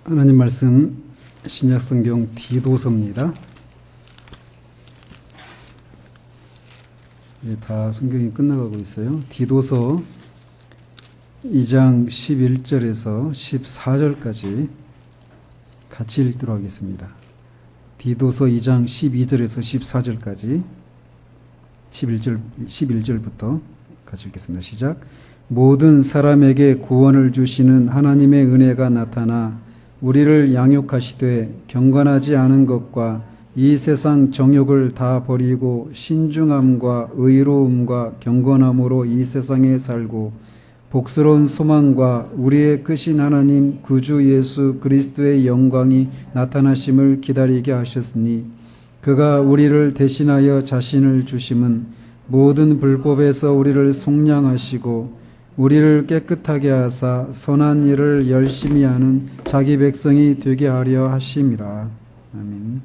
하나님 말씀 신약성경 디도서입니다. 다 성경이 끝나가고 있어요. 디도서 2장 11절에서 14절까지 같이 읽도록 하겠습니다. 디도서 2장 12절에서 14절까지 11절부터 같이 읽겠습니다. 시작. 모든 사람에게 구원을 주시는 하나님의 은혜가 나타나 우리를 양육하시되 경건하지 않은 것과 이 세상 정욕을 다 버리고 신중함과 의로움과 경건함으로 이 세상에 살고 복스러운 소망과 우리의 크신 하나님 구주 예수 그리스도의 영광이 나타나심을 기다리게 하셨으니 그가 우리를 대신하여 자신을 주심은 모든 불법에서 우리를 속량하시고 우리를 깨끗하게 하사 선한 일을 열심히 하는 자기 백성이 되게 하려 하심이라. 아멘.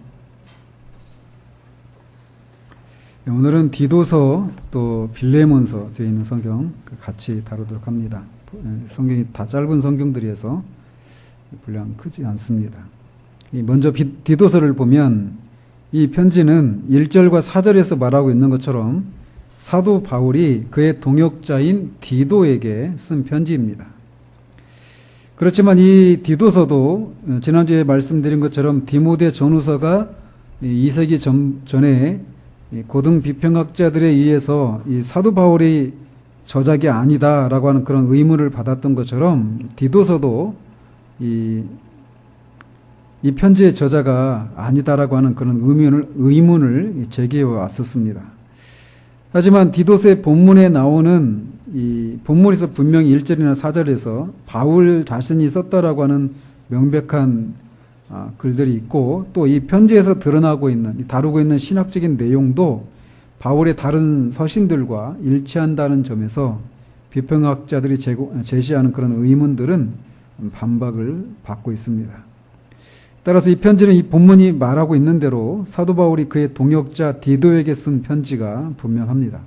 오늘은 디도서 또 빌레몬서 되어 있는 성경 같이 다루도록 합니다. 성경이 다 짧은 성경들이어서 분량 크지 않습니다. 먼저 디도서를 보면 이 편지는 1절과 4절에서 말하고 있는 것처럼 사도 바울이 그의 동역자인 디도에게 쓴 편지입니다. 그렇지만 이 디도서도 지난주에 말씀드린 것처럼 디모데 전후서가 2세기 전에 고등 비평학자들에 의해서 이 사도 바울이 저작이 아니다라고 하는 그런 의문을 받았던 것처럼 디도서도 이 편지의 저자가 아니다라고 하는 그런 의문을 제기해 왔었습니다. 하지만 디도서의 본문에 나오는 이 본문에서 분명히 1절이나 4절에서 바울 자신이 썼다라고 하는 명백한 글들이 있고 또 이 편지에서 드러나고 있는 다루고 있는 신학적인 내용도 바울의 다른 서신들과 일치한다는 점에서 비평학자들이 제시하는 그런 의문들은 반박을 받고 있습니다. 따라서 이 편지는 이 본문이 말하고 있는 대로 사도 바울이 그의 동역자 디도에게 쓴 편지가 분명합니다.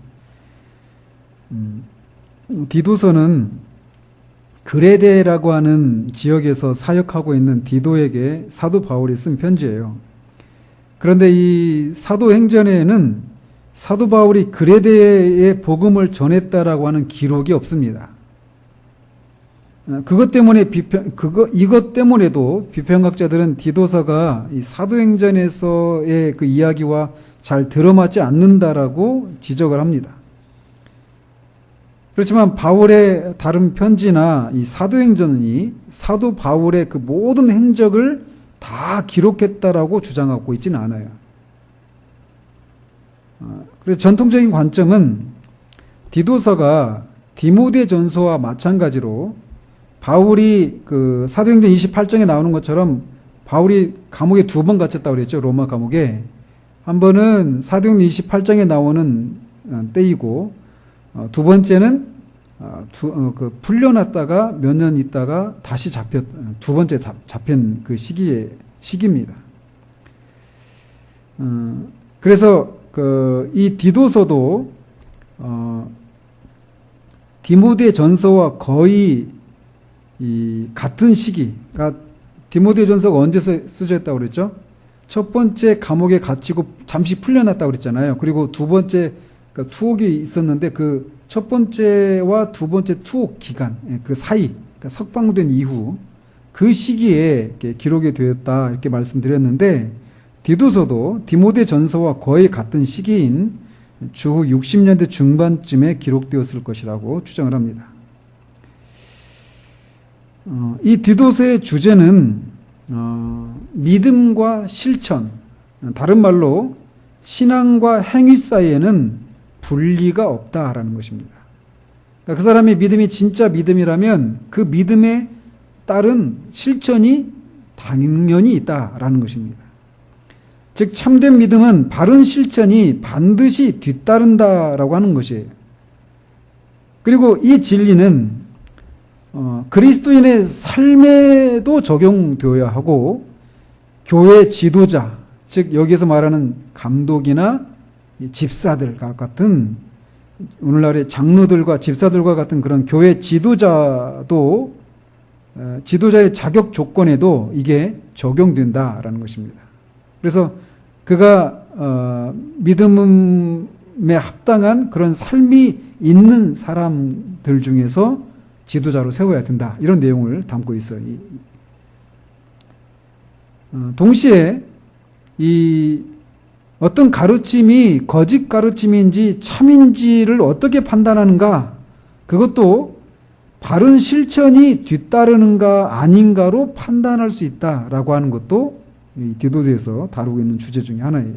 디도서는 그레데라고 하는 지역에서 사역하고 있는 디도에게 사도 바울이 쓴 편지예요. 그런데 이 사도행전에는 사도 바울이 그레데에 복음을 전했다라고 하는 기록이 없습니다. 이것 때문에도 비평학자들은 디도서가 이 사도행전에서의 그 이야기와 잘 들어맞지 않는다라고 지적을 합니다. 그렇지만 바울의 다른 편지나 이 사도행전이 사도 바울의 그 모든 행적을 다 기록했다라고 주장하고 있지는 않아요. 그래서 전통적인 관점은 디도서가 디모데 전서와 마찬가지로 바울이 그 사도행전 28장에 나오는 것처럼 바울이 감옥에 2번 갇혔다고 그랬죠. 로마 감옥에. 한 번은 사도행전 28장에 나오는 때이고 두 번째는 풀려났다가 몇 년 있다가 다시 두 번째 잡힌 그 시기입니다. 그래서 이 디도서도 디모데 전서와 거의 같은 시기가 디모데 전서가 언제 쓰여졌다고 그랬죠? 첫 번째 감옥에 갇히고 잠시 풀려났다고 그랬잖아요. 그리고 두 번째 투옥이 있었는데 그 첫 번째와 두 번째 투옥 기간 그 사이 그러니까 석방된 이후 그 시기에 기록이 되었다 이렇게 말씀드렸는데 디도서도 디모데 전서와 거의 같은 시기인 주후 60년대 중반쯤에 기록되었을 것이라고 추정을 합니다. 이 디도서의 주제는 믿음과 실천, 다른 말로 신앙과 행위 사이에는 분리가 없다라는 것입니다. 그러니까 그 사람의 믿음이 진짜 믿음이라면 그 믿음에 따른 실천이 당연히 있다라는 것입니다. 즉 참된 믿음은 바른 실천이 반드시 뒤따른다라고 하는 것이에요. 그리고 이 진리는 그리스도인의 삶에도 적용되어야 하고 교회 지도자, 즉 여기서 말하는 감독이나 집사들과 같은 오늘날의 장로들과 집사들과 같은 그런 교회 지도자도 지도자의 자격 조건에도 이게 적용된다라는 것입니다. 그래서 그가 믿음에 합당한 그런 삶이 있는 사람들 중에서 지도자로 세워야 된다. 이런 내용을 담고 있어요. 동시에 이 어떤 가르침이 거짓 가르침인지 참인지를 어떻게 판단하는가, 그것도 바른 실천이 뒤따르는가 아닌가로 판단할 수 있다라고 하는 것도 이 디도서에서 다루고 있는 주제 중에 하나예요.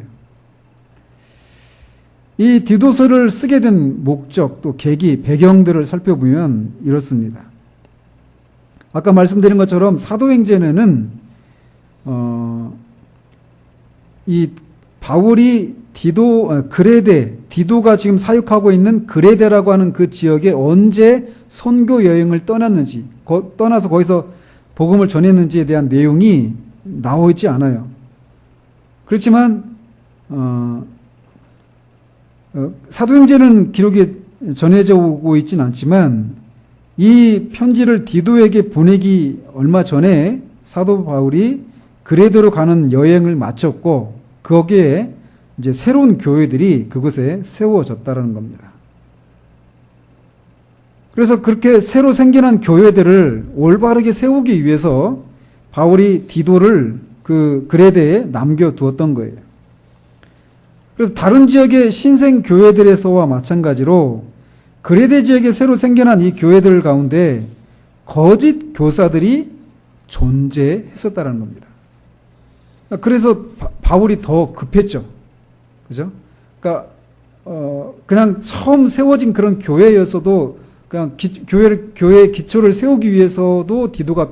이 디도서를 쓰게 된 목적, 또 계기, 배경들을 살펴보면 이렇습니다. 아까 말씀드린 것처럼 사도행전에는 이 바울이 디도가 지금 사역하고 있는 그레데라고 하는 그 지역에 언제 선교 여행을 떠났는지, 떠나서 거기서 복음을 전했는지에 대한 내용이 나와 있지 않아요. 그렇지만 사도행전은 기록이 전해져 오고 있지는 않지만 이 편지를 디도에게 보내기 얼마 전에 사도 바울이 그레데로 가는 여행을 마쳤고 거기에 이제 새로운 교회들이 그곳에 세워졌다는 겁니다. 그래서 그렇게 새로 생겨난 교회들을 올바르게 세우기 위해서 바울이 디도를 그 그레데에 남겨두었던 거예요. 그래서 다른 지역의 신생 교회들에서와 마찬가지로 그레데 지역에 새로 생겨난 이 교회들 가운데 거짓 교사들이 존재했었다는 겁니다. 그래서 바울이 더 급했죠. 그죠? 그러니까 그냥 처음 세워진 그런 교회였어도 그냥 교회의 기초를 세우기 위해서도 디도가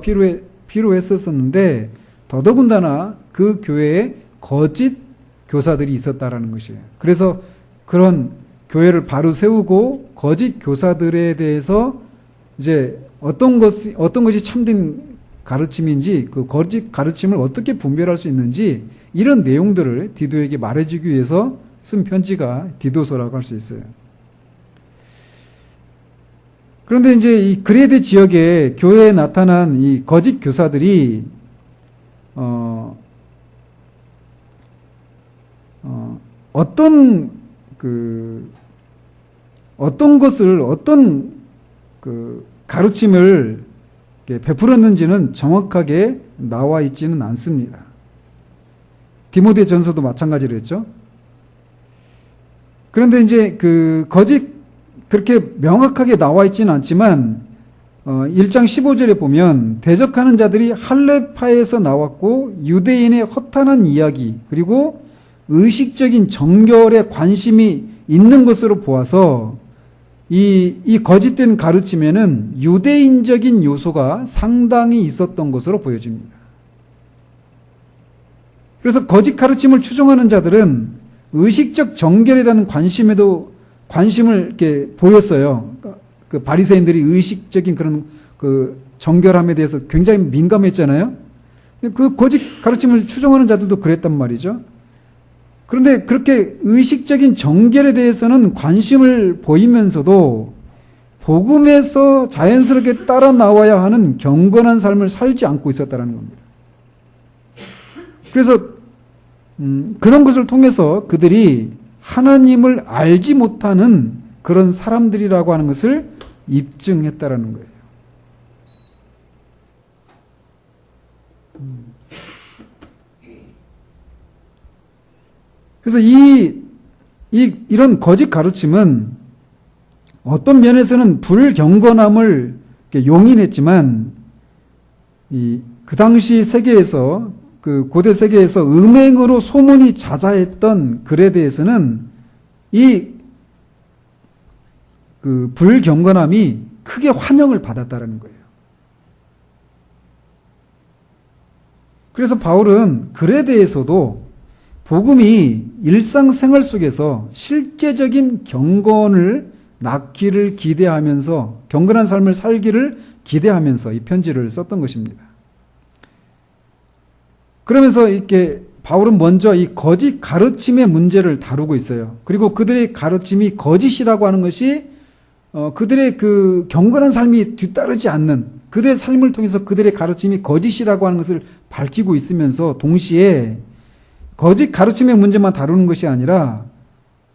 필요했었는데 더더군다나 그 교회에 거짓 교사들이 있었다라는 것이에요. 그래서 그런 교회를 바로 세우고 거짓 교사들에 대해서 이제 어떤 것이 참된 가르침인지 그 거짓 가르침을 어떻게 분별할 수 있는지 이런 내용들을 디도에게 말해주기 위해서 쓴 편지가 디도서라고 할 수 있어요. 그런데 이제 이 그레데 지역에 교회에 나타난 이 거짓 교사들이 어떤 가르침을 베풀었는지는 정확하게 나와 있지는 않습니다. 디모데 전서도 마찬가지로 했죠. 그런데 이제 그렇게 명확하게 나와 있지는 않지만 1장 15절에 보면 대적하는 자들이 할례파에서 나왔고 유대인의 허탄한 이야기 그리고 의식적인 정결에 관심이 있는 것으로 보아서 이 거짓된 가르침에는 유대인적인 요소가 상당히 있었던 것으로 보여집니다. 그래서 거짓 가르침을 추종하는 자들은 의식적 정결에 대한 관심을 이렇게 보였어요. 그 바리새인들이 의식적인 그런 그 정결함에 대해서 굉장히 민감했잖아요. 그 거짓 가르침을 추종하는 자들도 그랬단 말이죠. 그런데 그렇게 의식적인 정결에 대해서는 관심을 보이면서도 복음에서 자연스럽게 따라 나와야 하는 경건한 삶을 살지 않고 있었다는 겁니다. 그래서 그런 것을 통해서 그들이 하나님을 알지 못하는 그런 사람들이라고 하는 것을 입증했다라는 거예요. 그래서 이런 거짓 가르침은 어떤 면에서는 불경건함을 용인했지만 그 당시 세계에서 그 고대 세계에서 음행으로 소문이 자자했던 글에 대해서는 그 불경건함이 크게 환영을 받았다는 거예요. 그래서 바울은 글에 대해서도 복음이 일상생활 속에서 실제적인 경건을 낳기를 기대하면서 경건한 삶을 살기를 기대하면서 이 편지를 썼던 것입니다. 그러면서 이렇게 바울은 먼저 이 거짓 가르침의 문제를 다루고 있어요. 그리고 그들의 가르침이 거짓이라고 하는 것이 그들의 그 경건한 삶이 뒤따르지 않는 그들의 삶을 통해서 그들의 가르침이 거짓이라고 하는 것을 밝히고 있으면서 동시에 거짓 가르침의 문제만 다루는 것이 아니라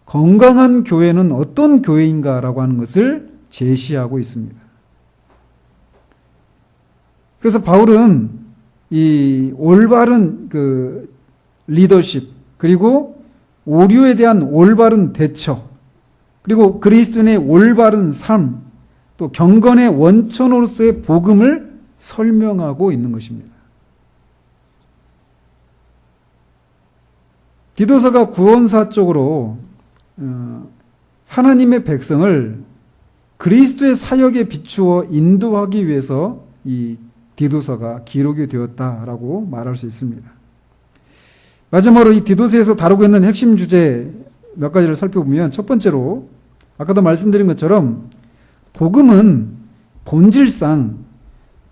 건강한 교회는 어떤 교회인가라고 하는 것을 제시하고 있습니다. 그래서 바울은 이 올바른 그 리더십, 그리고 오류에 대한 올바른 대처, 그리고 그리스도인의 올바른 삶, 또 경건의 원천으로서의 복음을 설명하고 있는 것입니다. 디도서가 구원사적으로 하나님의 백성을 그리스도의 사역에 비추어 인도하기 위해서 이 디도서가 기록이 되었다라고 말할 수 있습니다. 마지막으로 이 디도서에서 다루고 있는 핵심 주제 몇 가지를 살펴보면, 첫 번째로 아까도 말씀드린 것처럼 복음은 본질상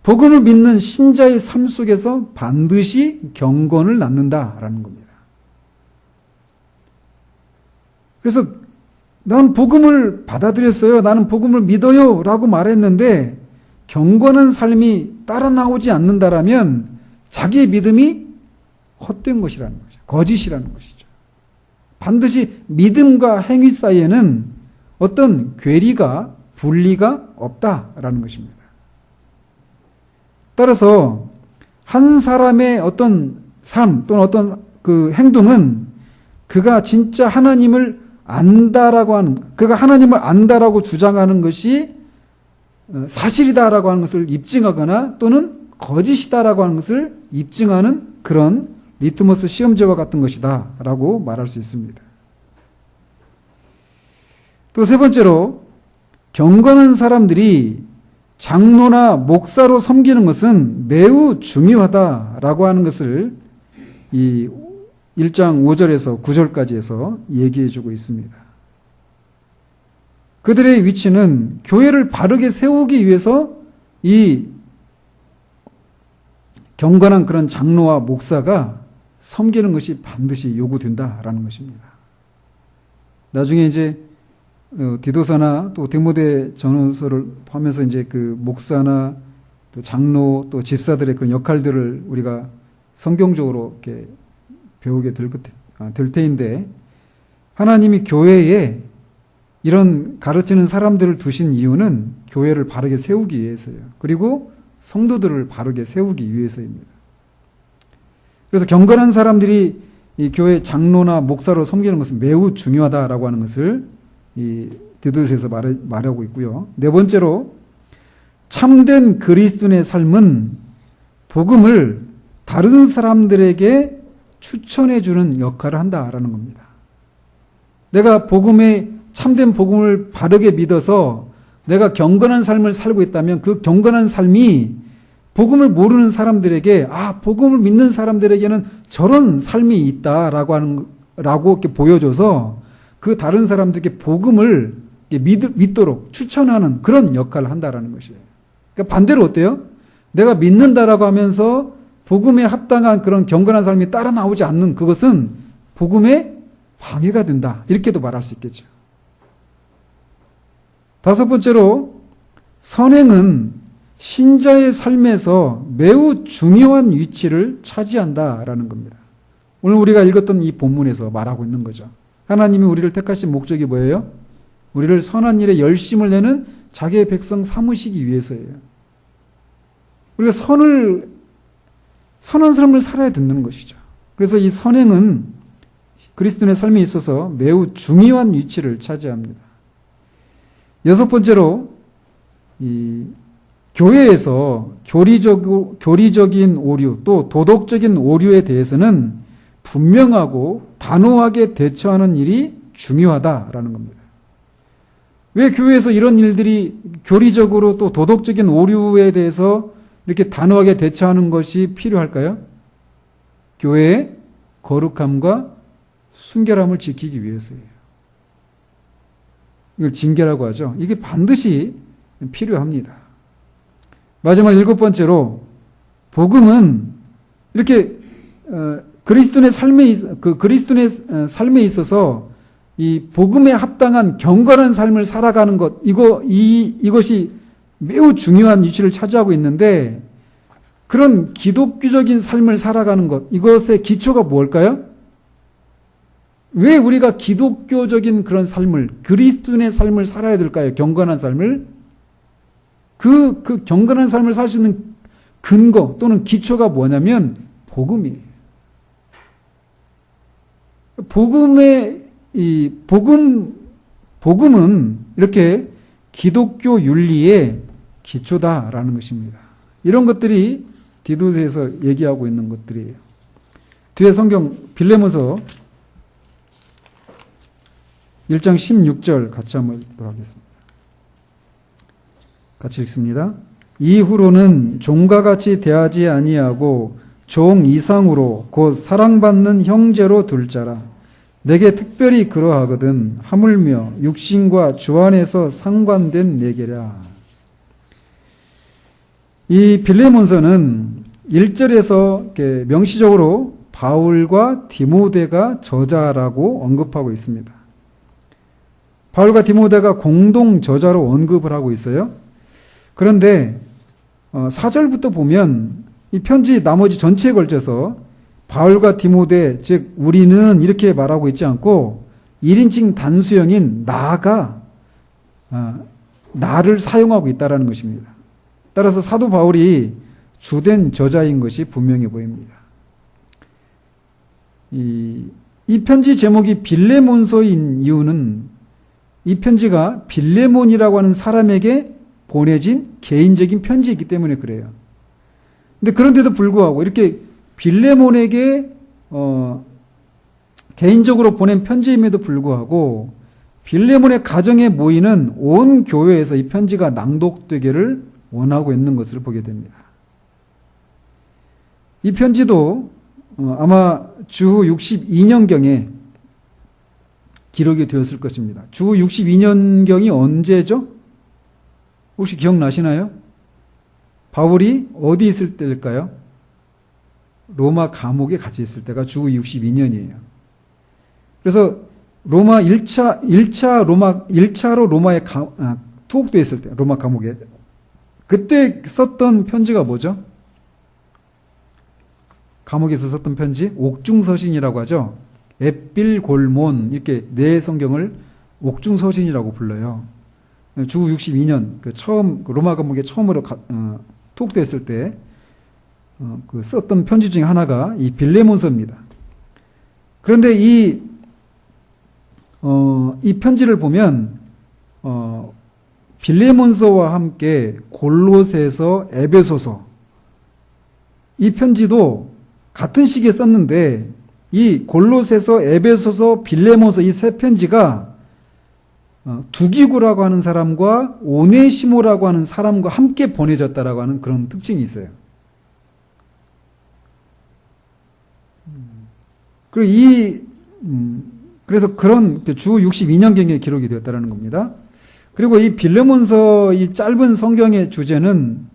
복음을 믿는 신자의 삶 속에서 반드시 경건을 낳는다라는 겁니다. 그래서 난 복음을 받아들였어요, 나는 복음을 믿어요 라고 말했는데 경건한 삶이 따라 나오지 않는다라면 자기의 믿음이 헛된 것이라는 거죠. 거짓이라는 것이죠. 반드시 믿음과 행위 사이에는 어떤 괴리가, 분리가 없다라는 것입니다. 따라서 한 사람의 어떤 삶 또는 어떤 그 행동은 그가 진짜 하나님을 안다라고 하는, 그가 하나님을 안다라고 주장하는 것이 사실이다라고 하는 것을 입증하거나 또는 거짓이다라고 하는 것을 입증하는 그런 리트머스 시험지와 같은 것이다 라고 말할 수 있습니다. 또 세 번째로, 경건한 사람들이 장로나 목사로 섬기는 것은 매우 중요하다라고 하는 것을 이 1장 5절에서 9절까지 해서 얘기해 주고 있습니다. 그들의 위치는 교회를 바르게 세우기 위해서 이 경건한 그런 장로와 목사가 섬기는 것이 반드시 요구된다라는 것입니다. 나중에 이제 디도서나 또 디모데 전후서를 하면서 이제 그 목사나 또 장로 또 집사들의 그런 역할들을 우리가 성경적으로 이렇게 배우게 될 테인데, 하나님이 교회에 이런 가르치는 사람들을 두신 이유는 교회를 바르게 세우기 위해서요. 그리고 성도들을 바르게 세우기 위해서입니다. 그래서 경건한 사람들이 이 교회 장로나 목사로 섬기는 것은 매우 중요하다라고 하는 것을 이 디도서에서 말하고 있고요. 네 번째로, 참된 그리스도인의 삶은 복음을 다른 사람들에게 추천해 주는 역할을 한다라는 겁니다. 내가 참된 복음을 바르게 믿어서 내가 경건한 삶을 살고 있다면 그 경건한 삶이 복음을 모르는 사람들에게, 복음을 믿는 사람들에게는 저런 삶이 있다라고 이렇게 보여줘서 그 다른 사람들에게 복음을 믿도록 추천하는 그런 역할을 한다라는 것이에요. 그러니까 반대로 어때요? 내가 믿는다라고 하면서 복음에 합당한 그런 경건한 삶이 따라 나오지 않는 그것은 복음에 방해가 된다, 이렇게도 말할 수 있겠죠. 다섯 번째로, 선행은 신자의 삶에서 매우 중요한 위치를 차지한다라는 겁니다. 오늘 우리가 읽었던 이 본문에서 말하고 있는 거죠. 하나님이 우리를 택하신 목적이 뭐예요? 우리를 선한 일에 열심을 내는 자기의 백성 삼으시기 위해서예요. 우리가 선한 삶을 살아야 된다는 것이죠. 그래서 이 선행은 그리스도인의 삶에 있어서 매우 중요한 위치를 차지합니다. 여섯 번째로, 이 교회에서 교리적인 오류 또 도덕적인 오류에 대해서는 분명하고 단호하게 대처하는 일이 중요하다라는 겁니다. 왜 교회에서 이런 일들이 교리적으로 또 도덕적인 오류에 대해서 이렇게 단호하게 대처하는 것이 필요할까요? 교회의 거룩함과 순결함을 지키기 위해서예요. 이걸 징계라고 하죠. 이게 반드시 필요합니다. 마지막 일곱 번째로, 복음은 이렇게 그리스도인의 삶에 있어서 이 복음에 합당한 경건한 삶을 살아가는 것, 이것이 매우 중요한 위치를 차지하고 있는데, 그런 기독교적인 삶을 살아가는 것, 이것의 기초가 뭘까요? 왜 우리가 기독교적인 그런 삶을, 그리스도인의 삶을 살아야 될까요? 경건한 삶을. 그 경건한 삶을 살 수 있는 근거 또는 기초가 뭐냐면 복음이에요. 복음은 이렇게 기독교 윤리의 기초다라는 것입니다. 이런 것들이 디도서에서 얘기하고 있는 것들이에요. 뒤에 성경 빌레몬서 1장 16절 같이 한번 읽도록 하겠습니다. 같이 읽습니다. 이후로는 종과 같이 대하지 아니하고 종 이상으로 곧 사랑받는 형제로 둘 자라. 내게 특별히 그러하거든 하물며 육신과 주 안에서 상관된 내게랴. 이 빌레몬서는 1절에서 이렇게 명시적으로 바울과 디모데가 저자라고 언급하고 있습니다. 바울과 디모데가 공동 저자로 언급을 하고 있어요. 그런데 4절부터 보면 이 편지 나머지 전체에 걸쳐서 바울과 디모데, 즉 우리는 이렇게 말하고 있지 않고 1인칭 단수형인 나가 나를 사용하고 있다는 것입니다. 따라서 사도 바울이 주된 저자인 것이 분명해 보입니다. 이 편지 제목이 빌레몬서인 이유는 이 편지가 빌레몬이라고 하는 사람에게 보내진 개인적인 편지이기 때문에 그래요. 근데 그런데도 불구하고 이렇게 빌레몬에게 개인적으로 보낸 편지임에도 불구하고 빌레몬의 가정에 모이는 온 교회에서 이 편지가 낭독되기를 원하고 있는 것을 보게 됩니다. 이 편지도 아마 주후 62년경에 기록이 되었을 것입니다. 주후 62년경이 언제죠? 혹시 기억나시나요? 바울이 어디 있을 때일까요? 로마 감옥에 갇혀 있을 때가 주후 62년이에요. 그래서 로마 1차로 로마에 투옥되어 있을 때, 로마 감옥에. 그때 썼던 편지가 뭐죠? 감옥에서 썼던 편지? 옥중서신이라고 하죠. 에필골몬, 이렇게 내 성경을 옥중서신이라고 불러요. 주후 62년, 처음, 로마 감옥에 처음으로 투옥됐을 때, 썼던 편지 중에 하나가 이 빌레몬서입니다. 그런데 이 편지를 보면, 빌레몬서와 함께 골로새서, 에베소서, 이 편지도 같은 시기에 썼는데, 이 골로새서, 에베소서, 빌레몬서 이 세 편지가 두기구라고 하는 사람과 오네시모라고 하는 사람과 함께 보내졌다라고 하는 그런 특징이 있어요. 그리고 그래서 그런 주 62년경에 기록이 되었다는 겁니다. 그리고 이 빌레몬서 이 짧은 성경의 주제는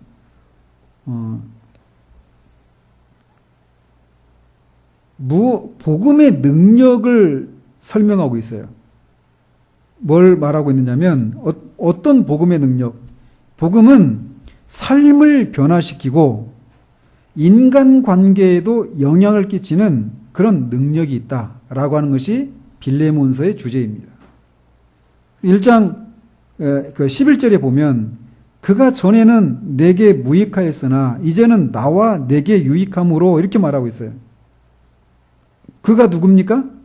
복음의 능력을 설명하고 있어요. 뭘 말하고 있느냐면 어떤 복음의 능력? 복음은 삶을 변화시키고 인간관계에도 영향을 끼치는 그런 능력이 있다라고 하는 것이 빌레몬서의 주제입니다. 1장 11절에 보면 그가 전에는 내게 무익하였으나 이제는 나와 내게 유익함으로 이렇게 말하고 있어요. 그가 누굽니까?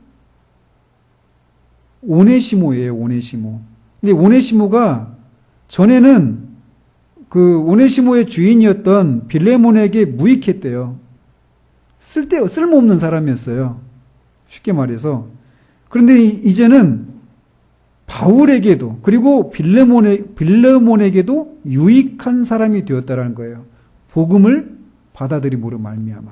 오네시모예요, 오네시모. 근데 오네시모가 전에는 그 오네시모의 주인이었던 빌레몬에게 무익했대요. 쓸모없는 사람이었어요. 쉽게 말해서. 그런데 이제는 바울에게도 그리고 빌레몬에게도 유익한 사람이 되었다라는 거예요. 복음을 받아들임으로 말미암아.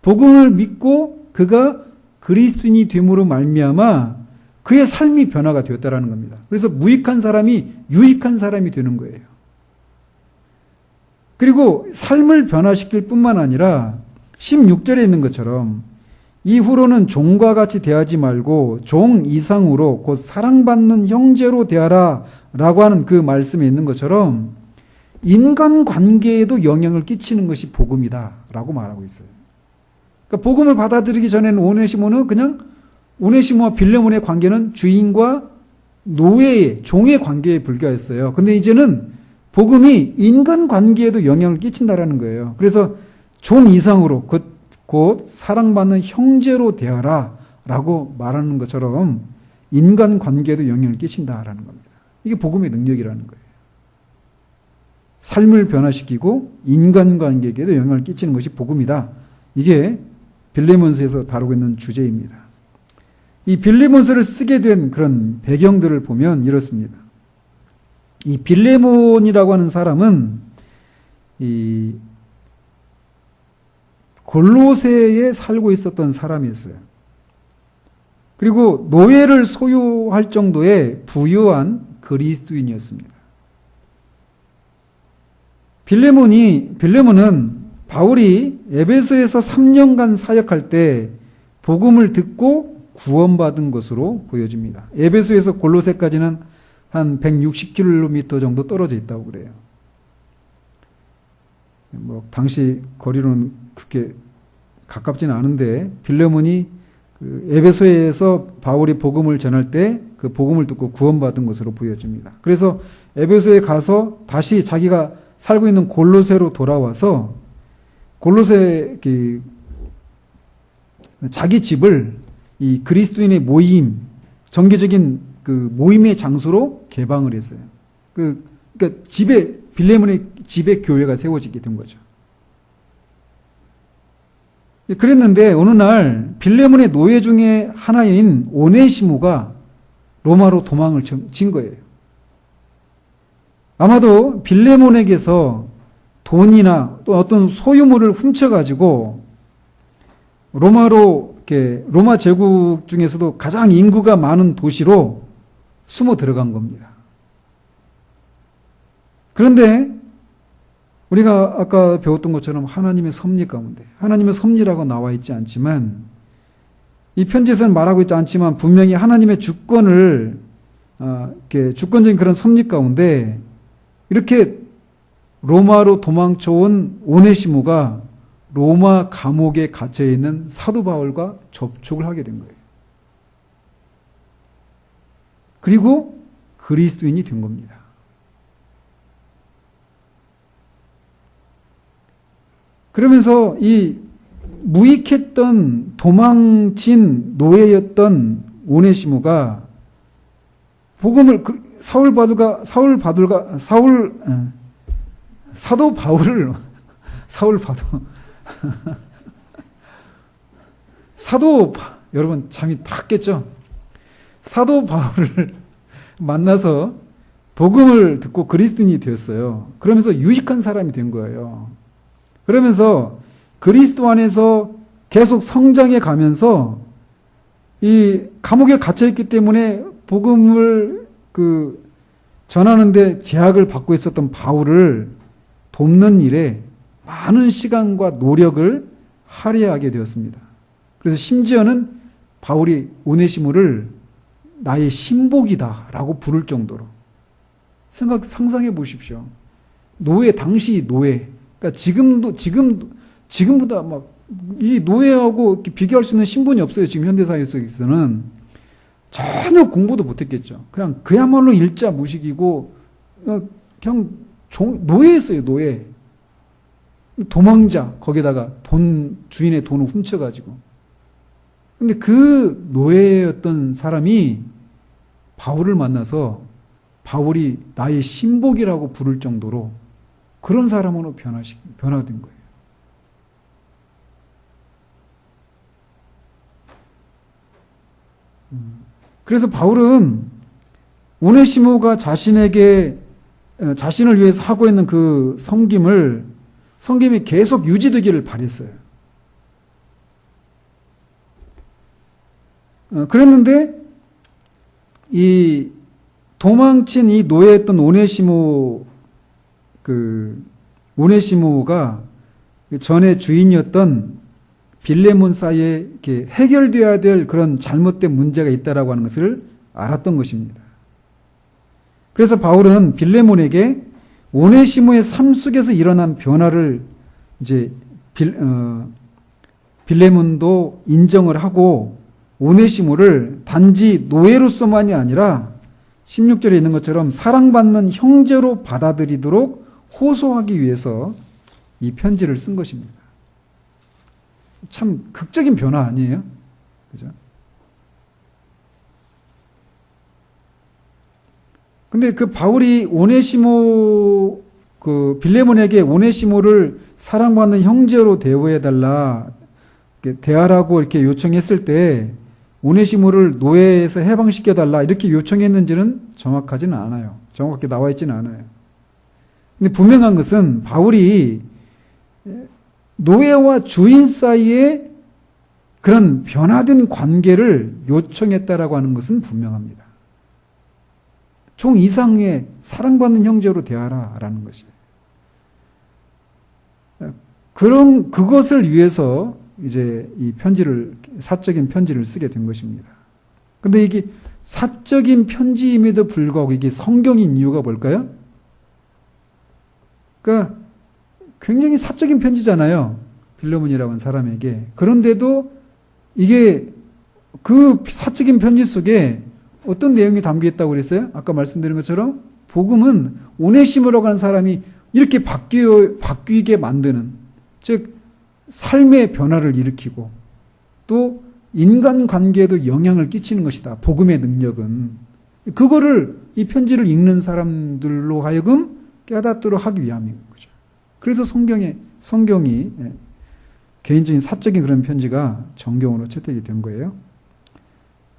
복음을 믿고 그가 그리스도인이 됨으로 말미암아 그의 삶이 변화가 되었다라는 겁니다. 그래서 무익한 사람이 유익한 사람이 되는 거예요. 그리고 삶을 변화시킬 뿐만 아니라 16절에 있는 것처럼 이후로는 종과 같이 대하지 말고 종 이상으로 곧 사랑받는 형제로 대하라 라고 하는 그 말씀에 있는 것처럼 인간관계에도 영향을 끼치는 것이 복음이다 라고 말하고 있어요. 그러니까 복음을 받아들이기 전에는 오네시모는 그냥 오네시모와 빌레몬의 관계는 주인과 노예의 종의 관계에 불과했어요. 근데 이제는 복음이 인간관계에도 영향을 끼친다라는 거예요. 그래서 종 이상으로 곧 사랑받는 형제로 대하라 라고 말하는 것처럼 인간관계에도 영향을 끼친다라는 겁니다. 이게 복음의 능력이라는 거예요. 삶을 변화시키고 인간관계에도 영향을 끼치는 것이 복음이다. 이게 빌레몬서에서 다루고 있는 주제입니다. 이 빌레몬서를 쓰게 된 그런 배경들을 보면 이렇습니다. 이 빌레몬이라고 하는 사람은 이 골로새에 살고 있었던 사람이었어요. 그리고 노예를 소유할 정도의 부유한 그리스도인이었습니다. 빌레몬은 바울이 에베소에서 3년간 사역할 때 복음을 듣고 구원받은 것으로 보여집니다. 에베소에서 골로새까지는 한 160km 정도 떨어져 있다고 그래요. 당시 거리로는 그렇게 가깝지는 않은데 빌레몬이 그 에베소에서 바울이 복음을 전할 때 그 복음을 듣고 구원받은 것으로 보여집니다. 그래서 에베소에 가서 다시 자기가 살고 있는 골로새로 돌아와서 골로새 자기 집을 이 그리스도인의 모임, 정기적인 그 모임의 장소로 개방을 했어요. 그러니까 빌레몬의 집에 교회가 세워지게 된 거죠. 그랬는데 어느 날 빌레몬의 노예 중에 하나인 오네시모가 로마로 도망을 친 거예요. 아마도 빌레몬에게서 돈이나 또 어떤 소유물을 훔쳐가지고 로마 제국 중에서도 가장 인구가 많은 도시로 숨어 들어간 겁니다. 그런데 우리가 아까 배웠던 것처럼 하나님의 섭리 가운데, 하나님의 섭리라고 나와 있지 않지만 이 편지에서는 말하고 있지 않지만 분명히 하나님의 주권을 주권적인 그런 섭리 가운데 이렇게 로마로 도망쳐온 오네시모가 로마 감옥에 갇혀 있는 사도 바울과 접촉을 하게 된 거예요. 그리고 그리스도인이 된 겁니다. 그러면서 이 무익했던 도망친 노예였던 오네시모가 복음을 사도 바울을 여러분 잠이 탁 깼죠? 사도 바울을 만나서 복음을 듣고 그리스도인이 되었어요. 그러면서 유익한 사람이 된 거예요. 그러면서 그리스도 안에서 계속 성장해 가면서 이 감옥에 갇혀 있기 때문에 복음을 전하는데 제약을 받고 있었던 바울을 돕는 일에 많은 시간과 노력을 할애하게 되었습니다. 그래서 심지어는 바울이 오네시모를 나의 신복이다라고 부를 정도로 상상해 보십시오. 당시 노예. 그러니까 지금보다 이 노예하고 비교할 수 있는 신분이 없어요. 지금 현대사회 속에서는 전혀 공부도 못했겠죠. 그야말로 일자 무식이고 그냥 노예였어요. 노예. 도망자. 거기다가 주인의 돈을 훔쳐가지고. 근데 그 노예였던 사람이 바울을 만나서 바울이 나의 신복이라고 부를 정도로 그런 사람으로 변화된 거예요. 그래서 바울은 오네시모가 자신을 위해서 하고 있는 그 섬김이 계속 유지되기를 바랬어요. 그랬는데 이 도망친 이 노예였던 오네시모가 전에 주인이었던 빌레몬 사이에 이렇게 해결되어야 될 그런 잘못된 문제가 있다라고 하는 것을 알았던 것입니다. 그래서 바울은 빌레몬에게 오네시모의 삶 속에서 일어난 변화를 이제 빌레몬도 인정을 하고 오네시모를 단지 노예로서만이 아니라 16절에 있는 것처럼 사랑받는 형제로 받아들이도록 호소하기 위해서 이 편지를 쓴 것입니다. 참 극적인 변화 아니에요? 그죠? 근데 그 바울이 빌레몬에게 오네시모를 사랑받는 형제로 대우해달라, 대하라고 이렇게 요청했을 때 오네시모를 노예에서 해방시켜달라 이렇게 요청했는지는 정확하지는 않아요. 정확하게 나와 있지는 않아요. 근데 분명한 것은 바울이 노예와 주인 사이에 그런 변화된 관계를 요청했다라고 하는 것은 분명합니다. 종 이상의 사랑받는 형제로 대하라라는 것이에요. 그것을 위해서 이제 이 사적인 편지를 쓰게 된 것입니다. 근데 이게 사적인 편지임에도 불구하고 이게 성경인 이유가 뭘까요? 그러니까 굉장히 사적인 편지잖아요. 빌레몬이라고 하는 사람에게. 그런데도 이게 그 사적인 편지 속에 어떤 내용이 담겨 있다고 그랬어요? 아까 말씀드린 것처럼 복음은 오네시모라고 하는 사람이 이렇게 바뀌게 만드는, 즉 삶의 변화를 일으키고 또 인간관계에도 영향을 끼치는 것이다. 복음의 능력은. 그거를 이 편지를 읽는 사람들로 하여금 깨닫도록 하기 위함인 거죠. 그래서 성경이 개인적인 사적인 그런 편지가 정경으로 채택이 된 거예요.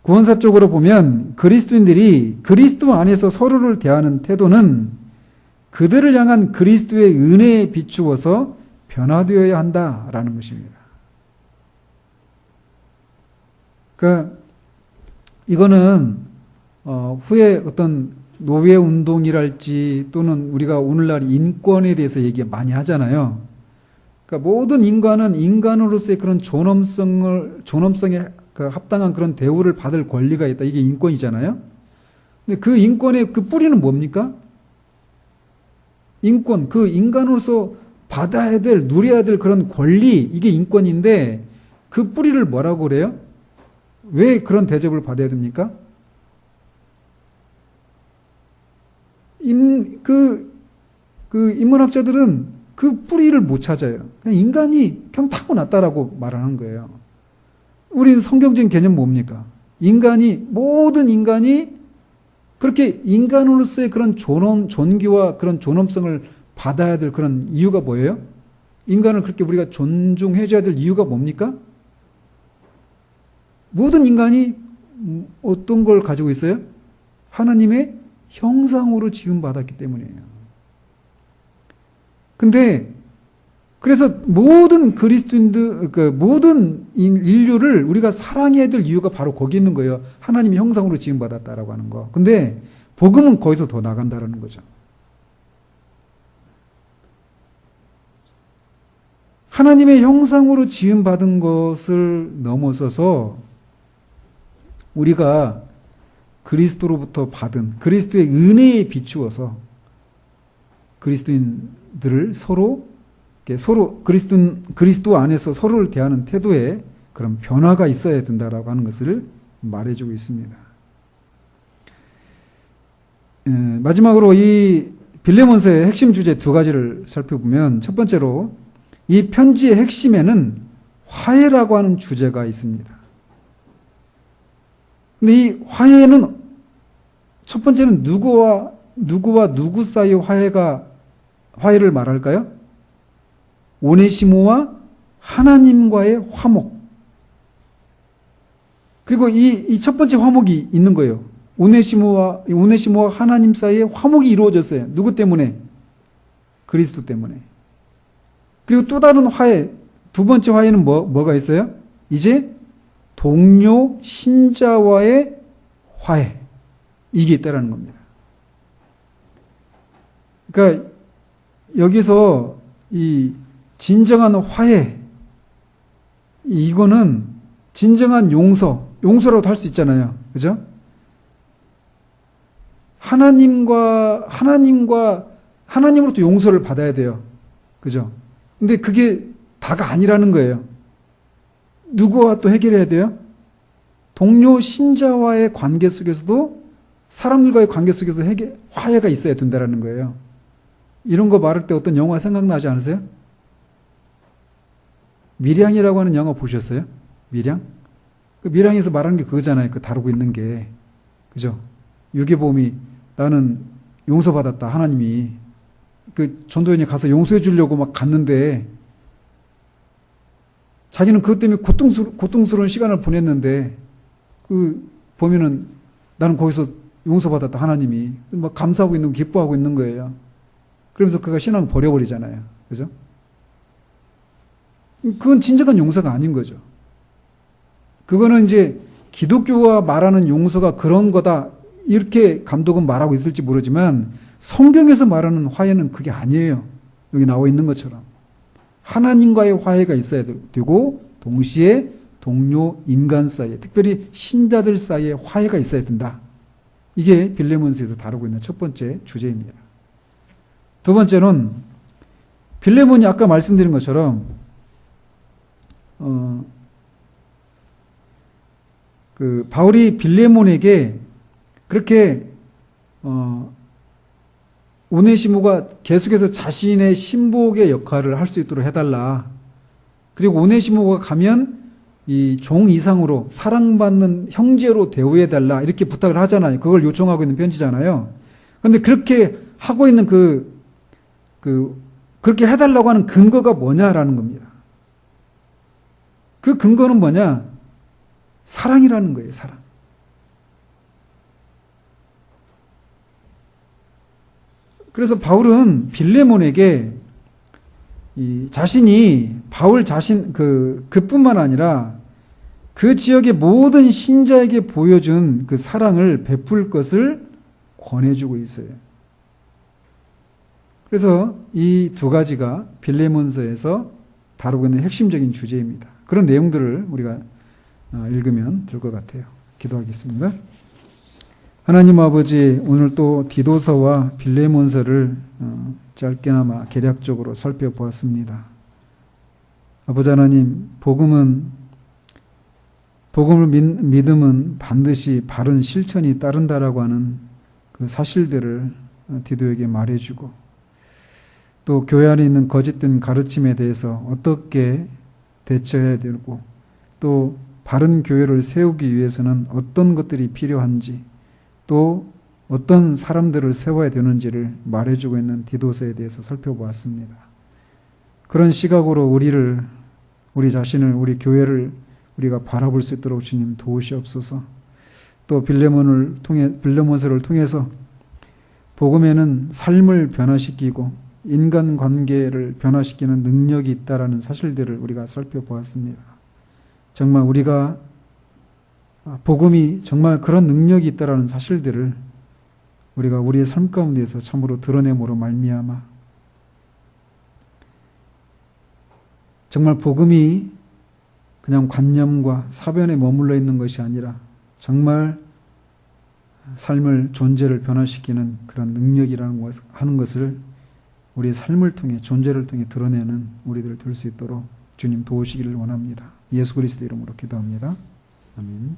구원사적으로 보면 그리스도인들이 그리스도 안에서 서로를 대하는 태도는 그들을 향한 그리스도의 은혜에 비추어서 변화되어야 한다라는 것입니다. 그러니까 이거는 후에 어떤 노예 운동이랄지 또는 우리가 오늘날 인권에 대해서 얘기 많이 하잖아요. 그러니까 모든 인간은 인간으로서의 그런 존엄성에 합당한 그런 대우를 받을 권리가 있다. 이게 인권이잖아요. 근데 그 인권의 그 뿌리는 뭡니까? 인권, 그 인간으로서 받아야 될, 누려야 될 그런 권리, 이게 인권인데 그 뿌리를 뭐라고 그래요? 왜 그런 대접을 받아야 됩니까? 인문학자들은 그 뿌리를 못 찾아요. 그냥 인간이 그냥 타고났다라고 말하는 거예요. 우리는 성경적인 개념 뭡니까? 모든 인간이 그렇게 인간으로서의 그런 존귀와 그런 존엄성을 받아야 될 그런 이유가 뭐예요? 인간을 그렇게 우리가 존중해줘야 될 이유가 뭡니까? 모든 인간이 어떤 걸 가지고 있어요? 하나님의 형상으로 지음받았기 때문이에요. 근데 그래서 모든 그리스도인들, 모든 인류를 우리가 사랑해야 될 이유가 바로 거기 있는 거예요. 하나님의 형상으로 지음받았다라고 하는 거. 근데 복음은 거기서 더 나간다라는 거죠. 하나님의 형상으로 지음받은 것을 넘어서서 우리가 그리스도로부터 받은 그리스도의 은혜에 비추어서 그리스도인들을 서로 그리스도 안에서 서로를 대하는 태도에 그런 변화가 있어야 된다라고 하는 것을 말해주고 있습니다. 마지막으로 이 빌레몬서의 핵심 주제 두 가지를 살펴보면 첫 번째로 이 편지의 핵심에는 화해라고 하는 주제가 있습니다. 근데 이 화해는 첫 번째는 누구와 누구 사이의 화해를 말할까요? 오네시모와 하나님과의 화목. 그리고 이 첫 번째 화목이 있는 거예요. 오네시모와 하나님 사이에 화목이 이루어졌어요. 누구 때문에? 그리스도 때문에. 그리고 또 다른 화해, 두 번째 화해는 뭐가 있어요? 이제 동료 신자와의 화해. 이게 있다라는 겁니다. 그러니까 여기서 이 진정한 화해, 이거는 진정한 용서라고도 할 수 있잖아요. 그죠? 하나님으로부터 용서를 받아야 돼요. 그죠? 근데 그게 다가 아니라는 거예요. 누구와 또 해결해야 돼요? 동료 신자와의 관계 속에서도, 사람들과의 관계 속에서도 화해가 있어야 된다는 거예요. 이런 거 말할 때 어떤 영화 생각나지 않으세요? 밀양이라고 하는 영화 보셨어요? 밀양? 그 밀양에서 말하는 게 그거잖아요. 그 다루고 있는 게. 그죠? 유괴범이 나는 용서받았다. 하나님이. 그 전도연이 가서 용서해 주려고 막 갔는데 자기는 그것 때문에 고통스러운 시간을 보냈는데 그 보면은 나는 거기서 용서받았다. 하나님이. 막 감사하고 있는 거, 기뻐하고 있는 거예요. 그러면서 그가 신앙을 버려버리잖아요. 그죠? 그건 진정한 용서가 아닌 거죠. 그거는 이제 기독교가 말하는 용서가 그런 거다. 이렇게 감독은 말하고 있을지 모르지만 성경에서 말하는 화해는 그게 아니에요. 여기 나와 있는 것처럼. 하나님과의 화해가 있어야 되고 동시에 동료 인간 사이에, 특별히 신자들 사이에 화해가 있어야 된다. 이게 빌레몬서에서 다루고 있는 첫 번째 주제입니다. 두 번째는 빌레몬이 아까 말씀드린 것처럼 그 바울이 빌레몬에게 그렇게 오네시모가 계속해서 자신의 신복의 역할을 할 수 있도록 해달라. 그리고 오네시모가 가면 이 종 이상으로 사랑받는 형제로 대우해달라. 이렇게 부탁을 하잖아요. 그걸 요청하고 있는 편지잖아요. 그런데 그렇게 하고 있는 그렇게 해달라고 하는 근거가 뭐냐라는 겁니다. 그 근거는 뭐냐? 사랑이라는 거예요. 사랑. 그래서 바울은 빌레몬에게 자신이 바울 자신 그뿐만 아니라 그 지역의 모든 신자에게 보여준 그 사랑을 베풀 것을 권해주고 있어요. 그래서 이 두 가지가 빌레몬서에서 다루고 있는 핵심적인 주제입니다. 그런 내용들을 우리가 읽으면 될 것 같아요. 기도하겠습니다. 하나님 아버지, 오늘 또 디도서와 빌레몬서를 짧게나마 개략적으로 살펴보았습니다. 아버지 하나님, 복음을 믿음은 반드시 바른 실천이 따른다라고 하는 그 사실들을 디도에게 말해주고, 또 교회 안에 있는 거짓된 가르침에 대해서 어떻게 대처해야 되고, 또 바른 교회를 세우기 위해서는 어떤 것들이 필요한지, 또 어떤 사람들을 세워야 되는지를 말해주고 있는 디도서에 대해서 살펴보았습니다. 그런 시각으로 우리 자신을, 우리 교회를 우리가 바라볼 수 있도록 주님 도우시옵소서. 또 빌레몬서를 통해서 복음에는 삶을 변화시키고 인간관계를 변화시키는 능력이 있다라는 사실들을 우리가 살펴보았습니다. 정말 우리가 복음이 정말 그런 능력이 있다라는 사실들을 우리가 우리의 삶 가운데에서 참으로 드러냄으로 말미암아 정말 복음이 그냥 관념과 사변에 머물러 있는 것이 아니라 정말 삶을, 존재를 변화시키는 그런 능력이라는 하는 것을 우리의 삶을 통해, 존재를 통해 드러내는 우리들 될 수 있도록 주님 도우시기를 원합니다. 예수 그리스도 이름으로 기도합니다. 아멘.